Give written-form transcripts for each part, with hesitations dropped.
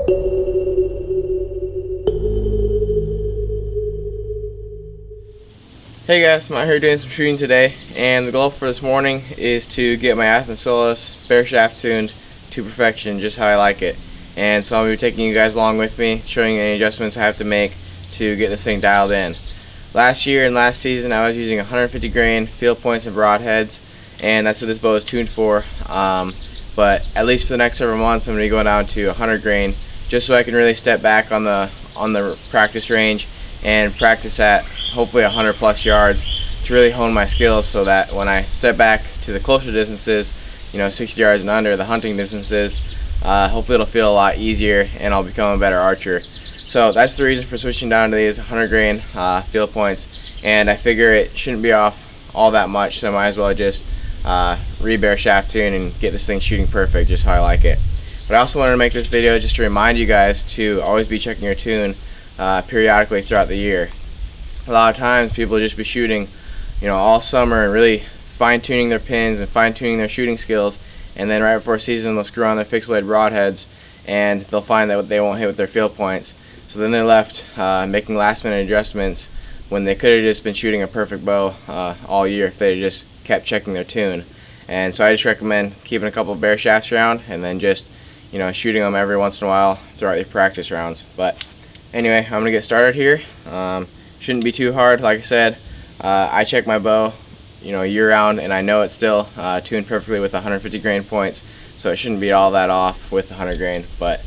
Hey guys, I'm out here doing some shooting today, and the goal for this morning is to get my Athens Solace Bareshaft tuned to perfection, just how I like it. And so I'll be taking you guys along with me, showing you any adjustments I have to make to get this thing dialed in. Last year and last season I was using 150 grain field points and broadheads, and that's what this bow is tuned for. But at least for the next several months I'm going to go down to 100 grain, just so I can really step back on the practice range and practice at hopefully 100 plus yards to really hone my skills, so that when I step back to the closer distances, 60 yards and under, the hunting distances, hopefully it'll feel a lot easier and I'll become a better archer. So that's the reason for switching down to these 100 grain field points, and I figure it shouldn't be off all that much, so I might as well just re-Bareshaft tune and get this thing shooting perfect just how I like it. But I also wanted to make this video just to remind you guys to always be checking your tune periodically throughout the year. A lot of times people just be shooting all summer and really fine-tuning their pins and fine-tuning their shooting skills, and then right before season they'll screw on their fixed blade broadheads and they'll find that they won't hit with their field points. So then they're left making last-minute adjustments when they could have just been shooting a perfect bow all year if they just kept checking their tune. And so I just recommend keeping a couple of Bareshafts around and then just shooting them every once in a while throughout your practice rounds. But anyway, I'm gonna get started here. Shouldn't be too hard. Like I said, I check my bow year round, and I know it's still tuned perfectly with 150 grain points, so it shouldn't be all that off with 100 grain. But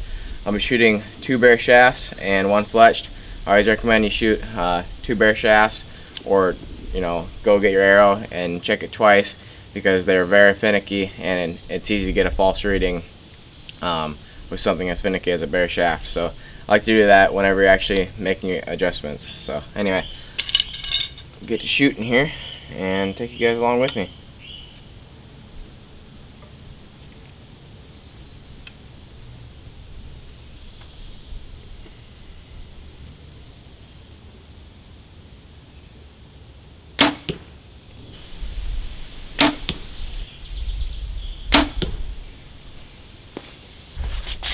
I'll be shooting 2 Bareshafts and 1 fletched. I always recommend you shoot 2 Bareshafts, or go get your arrow and check it twice, because they're very finicky and it's easy to get a false reading with something as finicky as a Bareshaft. So I like to do that whenever you're actually making adjustments. So anyway, get to shooting here and take you guys along with me.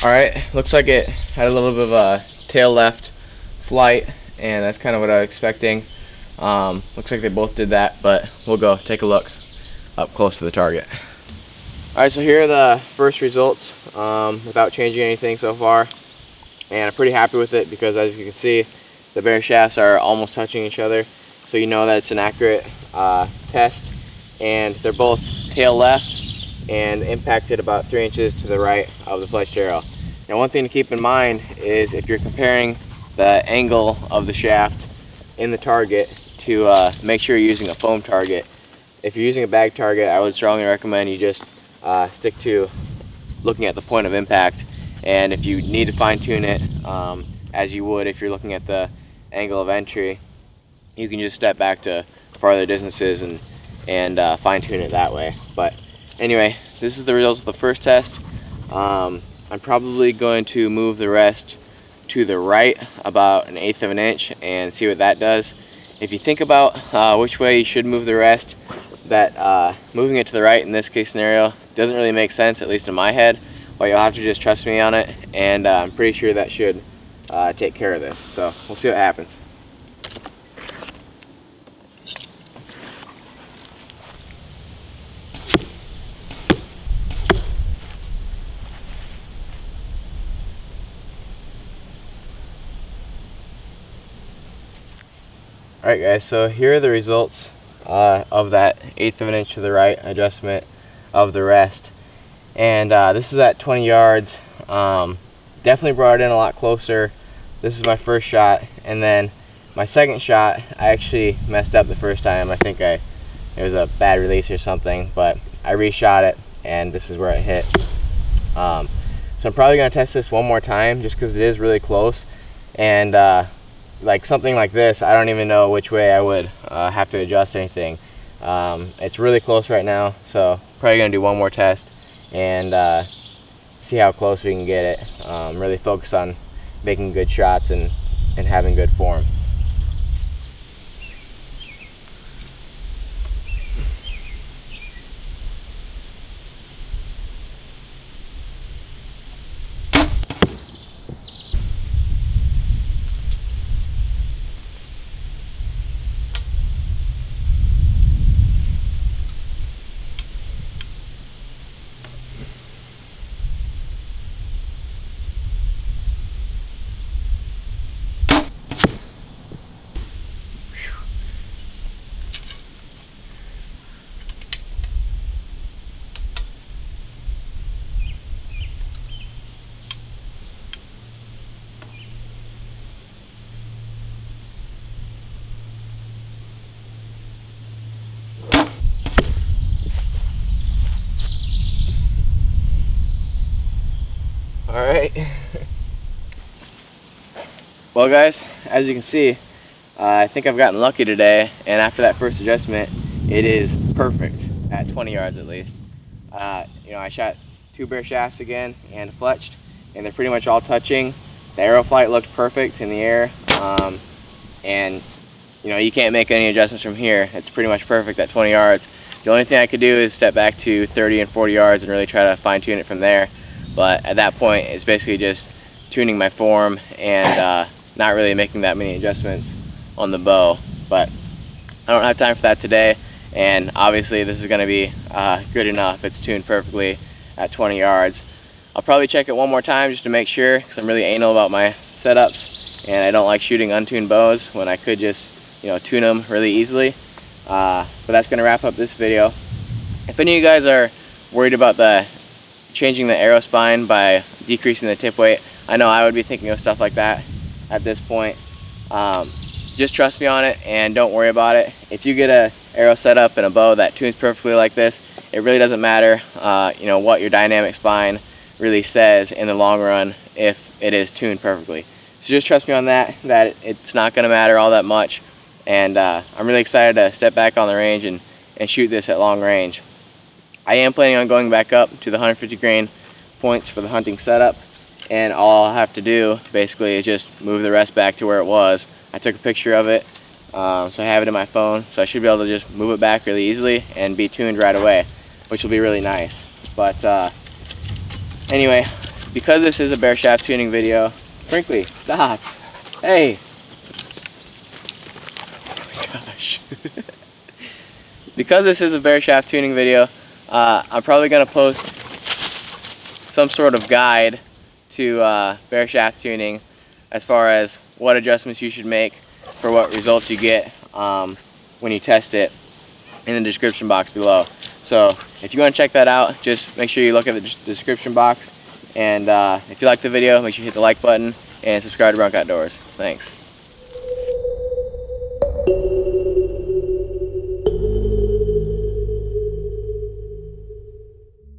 Alright, looks like it had a little bit of a tail left flight, and that's kind of what I was expecting. Looks like they both did that, but we'll go take a look up close to the target. Alright, so here are the first results without changing anything so far, and I'm pretty happy with it because, as you can see, the Bareshafts are almost touching each other, so you know that it's an accurate test. And they're both tail left and impacted about 3 inches to the right of the fletched arrow. Now, one thing to keep in mind is if you're comparing the angle of the shaft in the target to make sure you're using a foam target. If you're using a bag target, I would strongly recommend you just stick to looking at the point of impact, and if you need to fine-tune it as you would if you're looking at the angle of entry, you can just step back to farther distances and fine-tune it that way. But anyway, this is the results of the first test. I'm probably going to move the rest to the right about 1/8 of an inch and see what that does. If you think about which way you should move the rest, that moving it to the right in this case scenario doesn't really make sense, at least in my head, but you'll have to just trust me on it, and I'm pretty sure that should take care of this. So we'll see what happens. Alright guys, so here are the results of that 1/8 of an inch to the right adjustment of the rest. And this is at 20 yards. Definitely brought it in a lot closer. This is my first shot, and then my second shot, I actually messed up the first time. I think it was a bad release or something, but I reshot it, and this is where it hit. So I'm probably going to test this one more time just because it is really close, and like something like this, I don't even know which way I would have to adjust anything. It's really close right now, so probably gonna do one more test and see how close we can get it. Really focus on making good shots and having good form. Alright. Well guys, as you can see, I think I've gotten lucky today, and after that first adjustment, it is perfect at 20 yards at least. You know, I shot 2 bare shafts again and fletched, and they're pretty much all touching. The arrow flight looked perfect in the air, and you know, you can't make any adjustments from here. It's pretty much perfect at 20 yards. The only thing I could do is step back to 30 and 40 yards and really try to fine tune it from there. But at that point, it's basically just tuning my form and not really making that many adjustments on the bow. But I don't have time for that today, and obviously this is going to be good enough. It's tuned perfectly at 20 yards. I'll probably check it one more time just to make sure, because I'm really anal about my setups, and I don't like shooting untuned bows when I could just, you know, tune them really easily. But that's going to wrap up this video. If any of you guys are worried about changing the arrow spine by decreasing the tip weight, I know I would be thinking of stuff like that at this point. Just trust me on it and don't worry about it. If you get a arrow set up and a bow that tunes perfectly like this, it really doesn't matter you know, what your dynamic spine really says in the long run if it is tuned perfectly. So just trust me on that it's not going to matter all that much. And I'm really excited to step back on the range and shoot this at long range. I am planning on going back up to the 150 grain points for the hunting setup, and all I'll have to do basically is just move the rest back to where it was. I took a picture of it, so I have it in my phone, so I should be able to just move it back really easily and be tuned right away, which will be really nice. But anyway, because this is a Bareshaft tuning video, Brinkley, stop! Hey! Gosh. Because this is a Bareshaft tuning video, I'm probably going to post some sort of guide to Bareshaft tuning as far as what adjustments you should make for what results you get when you test it in the description box below. So if you want to check that out, just make sure you look at the description box, and if you like the video, make sure you hit the like button and subscribe to Bronc Outdoors. Thanks.